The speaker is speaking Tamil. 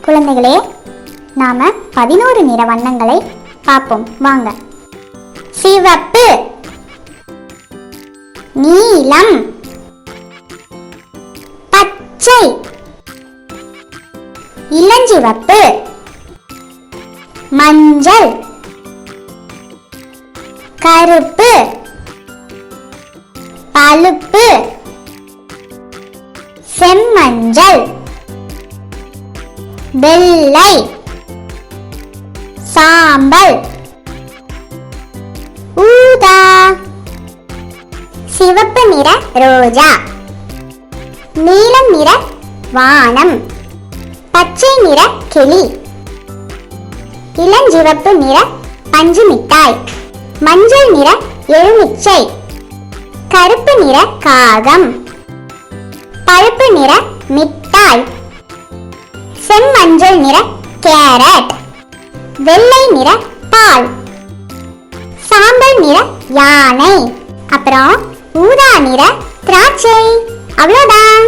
குழந்தைகளே, நாம 11 நிற வண்ணங்களை பார்ப்போம் வாங்க. சிவப்பு, நீலம், பச்சை, இளஞ்சிவப்பு, மஞ்சள், கருப்பு, பழுப்பு, செம்மஞ்சள், வெள்ளை, சாம்பல், ஊதா. சிவப்பு நிற ரோஜா, நீலம் நிற வானம், பச்சை நிற கிளி, இளஞ்சிவப்பு நிற பஞ்சு மிட்டாய், மஞ்சள் நிற எலுமிச்சை, கருப்பு நிற காகம், பழுப்பு நிற மிட்டாய், செம்மஞ்சள் நிற கேரட், வெள்ளை நிற பால், சாம்பல் நிற யானை, அப்புறம் ஊதா நிற திராட்சை. அவ்வளவுதான்.